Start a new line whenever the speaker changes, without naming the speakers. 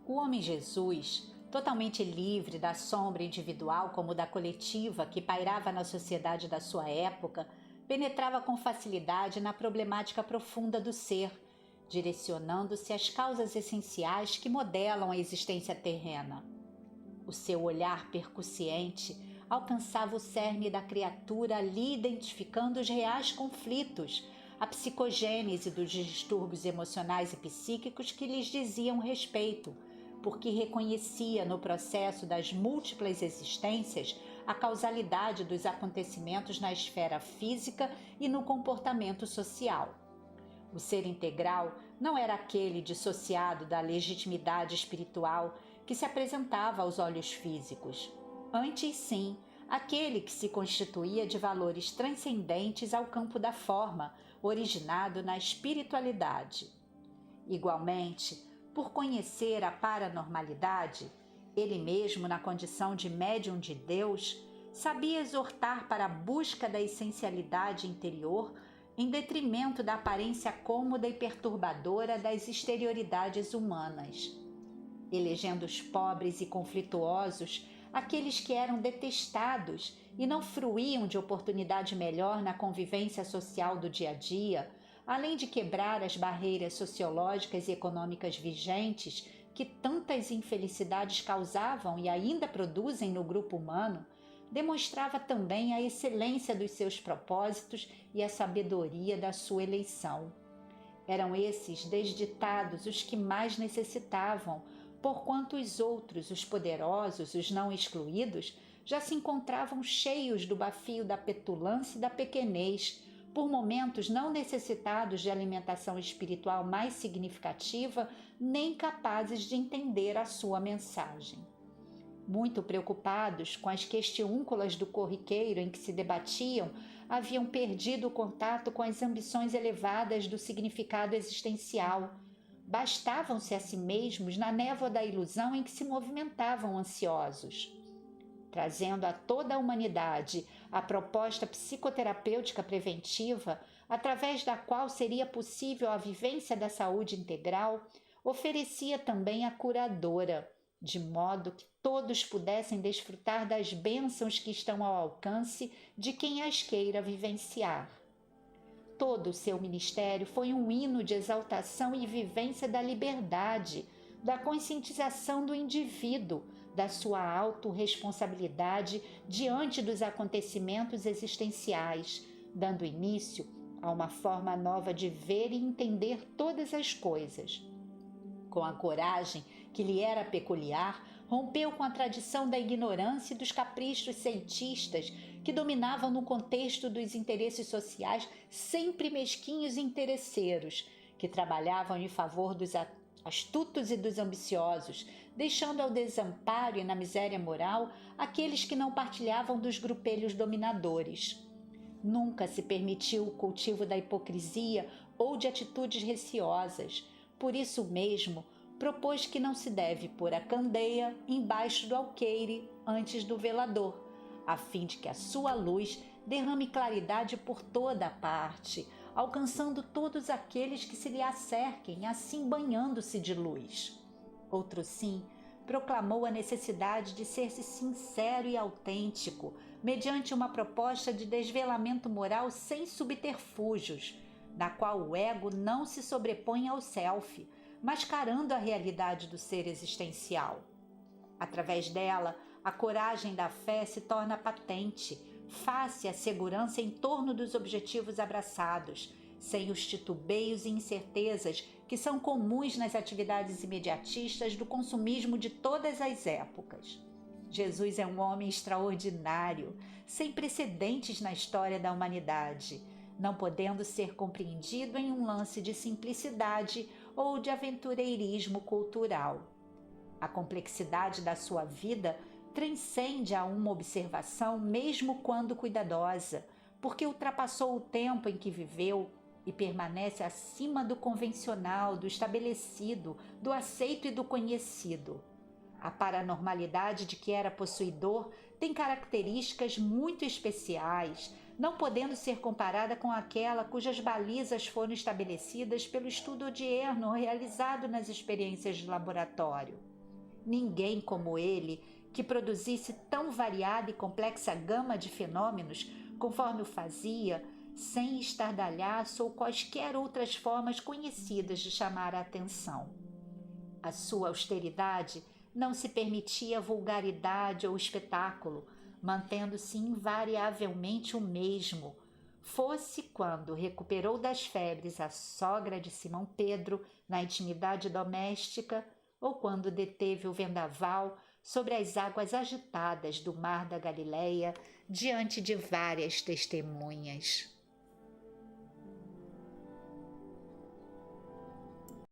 O homem Jesus, totalmente livre da sombra individual como da coletiva que pairava na sociedade da sua época, penetrava com facilidade na problemática profunda do ser, direcionando-se às causas essenciais que modelam a existência terrena. O seu olhar percussiente alcançava o cerne da criatura ali identificando os reais conflitos, a psicogênese dos distúrbios emocionais e psíquicos que lhes diziam respeito, porque reconhecia no processo das múltiplas existências a causalidade dos acontecimentos na esfera física e no comportamento social. O ser integral não era aquele dissociado da legitimidade espiritual que se apresentava aos olhos físicos. Antes, sim, aquele que se constituía de valores transcendentes ao campo da forma, originado na espiritualidade. Igualmente, por conhecer a paranormalidade, ele mesmo, na condição de médium de Deus, sabia exortar para a busca da essencialidade interior em detrimento da aparência cômoda e perturbadora das exterioridades humanas, elegendo os pobres e conflituosos, aqueles que eram detestados e não fruíam de oportunidade melhor na convivência social do dia a dia, além de quebrar as barreiras sociológicas e econômicas vigentes que tantas infelicidades causavam e ainda produzem no grupo humano, demonstrava também a excelência dos seus propósitos e a sabedoria da sua eleição. Eram esses desditados os que mais necessitavam, porquanto os outros, os poderosos, os não excluídos, já se encontravam cheios do bafio da petulância e da pequenez, por momentos não necessitados de alimentação espiritual mais significativa, nem capazes de entender a sua mensagem. Muito preocupados com as questiúnculas do corriqueiro em que se debatiam, haviam perdido o contato com as ambições elevadas do significado existencial. Bastavam-se a si mesmos na névoa da ilusão em que se movimentavam ansiosos. Trazendo a toda a humanidade a proposta psicoterapêutica preventiva, através da qual seria possível a vivência da saúde integral, oferecia também a curadora, de modo que todos pudessem desfrutar das bênçãos que estão ao alcance de quem as queira vivenciar. Todo o seu ministério foi um hino de exaltação e vivência da liberdade, da conscientização do indivíduo, da sua autorresponsabilidade diante dos acontecimentos existenciais, dando início a uma forma nova de ver e entender todas as coisas. Com a coragem que lhe era peculiar, rompeu com a tradição da ignorância e dos caprichos cientistas que dominavam no contexto dos interesses sociais sempre mesquinhos e interesseiros, que trabalhavam em favor dos astutos e dos ambiciosos, deixando ao desamparo e na miséria moral aqueles que não partilhavam dos grupelhos dominadores. Nunca se permitiu o cultivo da hipocrisia ou de atitudes receosas. Por isso mesmo, propôs que não se deve pôr a candeia embaixo do alqueire antes do velador, a fim de que a sua luz derrame claridade por toda a parte, alcançando todos aqueles que se lhe acerquem, assim banhando-se de luz. Outro sim, proclamou a necessidade de ser-se sincero e autêntico, mediante uma proposta de desvelamento moral sem subterfúgios, na qual o ego não se sobrepõe ao self, mascarando a realidade do ser existencial. Através dela, a coragem da fé se torna patente, face à segurança em torno dos objetivos abraçados, sem os titubeios e incertezas que são comuns nas atividades imediatistas do consumismo de todas as épocas. Jesus é um homem extraordinário, sem precedentes na história da humanidade, não podendo ser compreendido em um lance de simplicidade ou de aventureirismo cultural. A complexidade da sua vida transcende a uma observação, mesmo quando cuidadosa, porque ultrapassou o tempo em que viveu e permanece acima do convencional, do estabelecido, do aceito e do conhecido. A paranormalidade de que era possuidor tem características muito especiais, não podendo ser comparada com aquela cujas balizas foram estabelecidas pelo estudo odierno realizado nas experiências de laboratório. Ninguém como ele, que produzisse tão variada e complexa gama de fenômenos, conforme o fazia, sem estardalhaço ou quaisquer outras formas conhecidas de chamar a atenção. A sua austeridade não se permitia vulgaridade ou espetáculo, mantendo-se invariavelmente o mesmo, fosse quando recuperou das febres a sogra de Simão Pedro na intimidade doméstica ou quando deteve o vendaval sobre as águas agitadas do mar da Galileia diante de várias testemunhas.